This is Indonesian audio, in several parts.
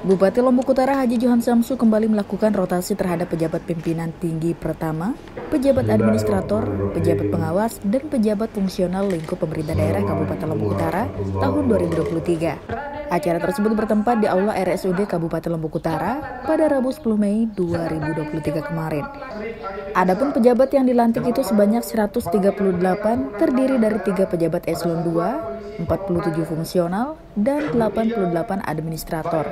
Bupati Lombok Utara Haji Johan Samsu kembali melakukan rotasi terhadap pejabat pimpinan tinggi pertama, pejabat administrator, pejabat pengawas, dan pejabat fungsional lingkup pemerintah daerah Kabupaten Lombok Utara tahun 2023. Acara tersebut bertempat di Aula RSUD Kabupaten Lombok Utara pada Rabu 10 Mei 2023 kemarin. Adapun pejabat yang dilantik itu sebanyak 138, terdiri dari 3 pejabat eselon 2, 47 fungsional, dan 88 administrator.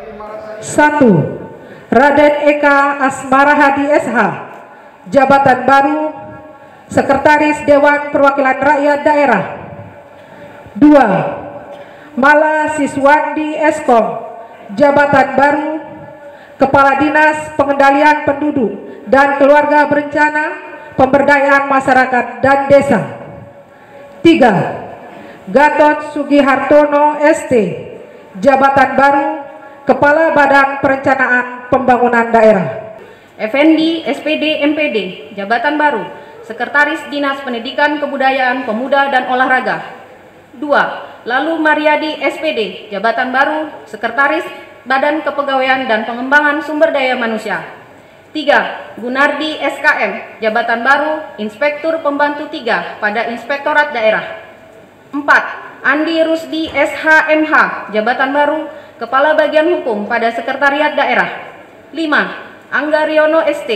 1. Raden Eka Asmara Hadi SH, jabatan baru Sekretaris Dewan Perwakilan Rakyat Daerah. 2. Mala Siswandi Eskom, jabatan baru Kepala Dinas Pengendalian Penduduk dan Keluarga Berencana, Pemberdayaan Masyarakat dan Desa. 3. Gatot Sugihartono ST, jabatan baru Kepala Badan Perencanaan Pembangunan Daerah. Effendi SPD MPD, jabatan baru Sekretaris Dinas Pendidikan Kebudayaan Pemuda dan Olahraga. 2. Lalu Mariadi SPD, jabatan baru Sekretaris Badan Kepegawaian dan Pengembangan Sumber Daya Manusia. 3. Gunardi SKM, jabatan baru Inspektur Pembantu 3 pada Inspektorat Daerah. 4. Andi Rusdi SHMH, jabatan baru Kepala Bagian Hukum pada Sekretariat Daerah. 5. Angga Riono ST,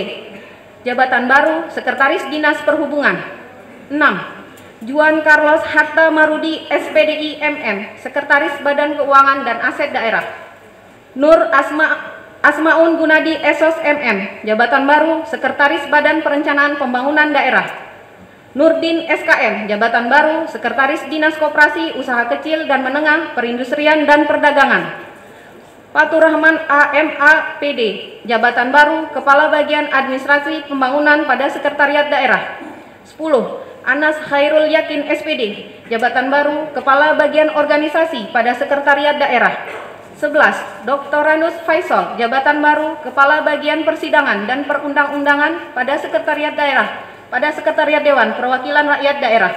jabatan baru Sekretaris Dinas Perhubungan. 6. Juan Carlos Hatta Marudi SPDI MM, Sekretaris Badan Keuangan dan Aset Daerah. Nur Asmaun Gunadi Esos MM, jabatan baru Sekretaris Badan Perencanaan Pembangunan Daerah. Nurdin SKM, jabatan baru Sekretaris Dinas Koperasi, Usaha Kecil dan Menengah, Perindustrian dan Perdagangan. Fatur Rahman AMA PD, jabatan baru Kepala Bagian Administrasi Pembangunan pada Sekretariat Daerah. 10. Anas Khairul Yakin SPD, jabatan baru Kepala Bagian Organisasi pada Sekretariat Daerah. 11. Dr. Ranus Faisal, jabatan baru Kepala Bagian Persidangan dan Perundang-undangan pada Sekretariat Daerah pada Sekretariat Dewan Perwakilan Rakyat Daerah.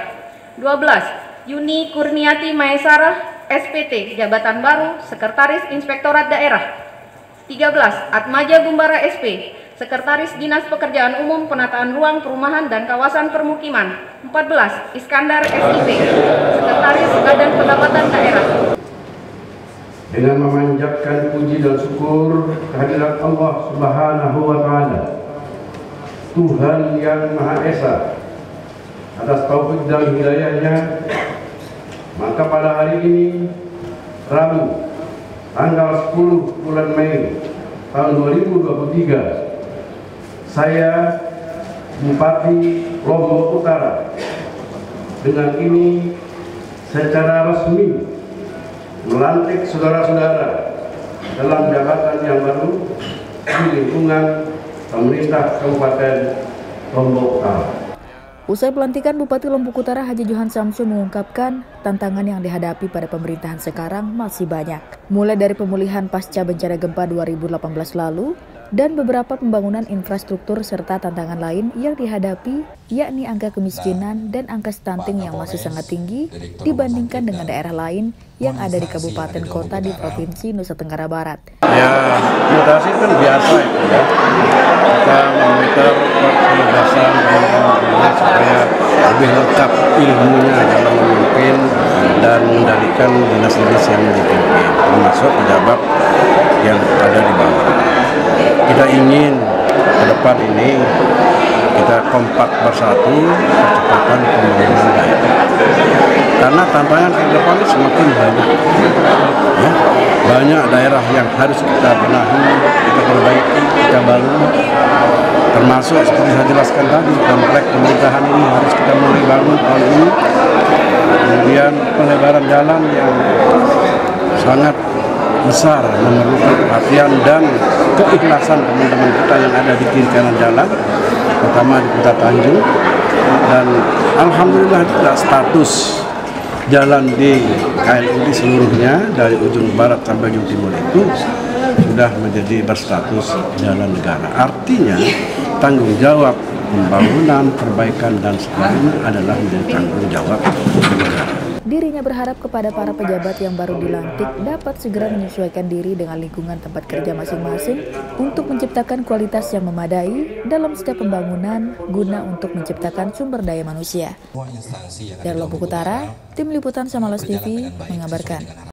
12. Yuni Kurniati Maesarah SPT, jabatan baru Sekretaris Inspektorat Daerah. 13. Atmaja Gumbara SP, Sekretaris Dinas Pekerjaan Umum, Penataan Ruang, Perumahan dan Kawasan Permukiman. 14. Iskandar SIP, Sekretaris Badan Pendapatan Daerah. Dengan memanjatkan puji dan syukur kehadirat Allah Subhanahu wa Ta'ala, Tuhan yang Maha Esa, atas taufik dan hidayahnya, maka pada hari ini, Rabu, tanggal 10 bulan Mei tahun 2023, saya Bupati Lombok Utara dengan ini secara resmi melantik saudara-saudara dalam jabatan yang baru di lingkungan pemerintah Kabupaten Lombok Utara. Usai pelantikan, Bupati Lombok Utara Haji Johan Samsu mengungkapkan tantangan yang dihadapi pada pemerintahan sekarang masih banyak. Mulai dari pemulihan pasca bencana gempa 2018 lalu dan beberapa pembangunan infrastruktur serta tantangan lain yang dihadapi, yakni angka kemiskinan dan angka stunting yang masih sangat tinggi dibandingkan dengan daerah lain yang ada di kabupaten kota di Provinsi Nusa Tenggara Barat. Ya, mutasi kan biasa ya. Kita memonitor penugasan supaya lebih lengkap ilmunya dalam memimpin dan mengendalikan dinas-dinas yang dipimpin, termasuk pejabat yang ada di bawah. Kita ingin ke depan ini kita kompak bersatu percepatan pembangunan daerah. Karena tantangan ke depan ini semakin banyak. Ya, banyak daerah yang harus kita benahi, kita perbaiki, kita bangun. Termasuk seperti saya jelaskan tadi, komplek pemerintahan ini harus kita mulai bangun tahun ini. Kemudian pelebaran jalan yang sangat besar memerlukan perhatian dan keikhlasan teman-teman kita yang ada di kiri kanan jalan, terutama di Kota Tanjung. Dan alhamdulillah juga status jalan di KLUD seluruhnya dari ujung barat sampai ujung timur itu sudah menjadi berstatus jalan negara. Artinya tanggung jawab pembangunan, perbaikan, dan sebagainya adalah menjadi tanggung jawab negara. Dirinya berharap kepada para pejabat yang baru dilantik dapat segera menyesuaikan diri dengan lingkungan tempat kerja masing-masing untuk menciptakan kualitas yang memadai dalam setiap pembangunan guna untuk menciptakan sumber daya manusia. Dari Lombok Utara, Tim Liputan Samalas TV mengabarkan.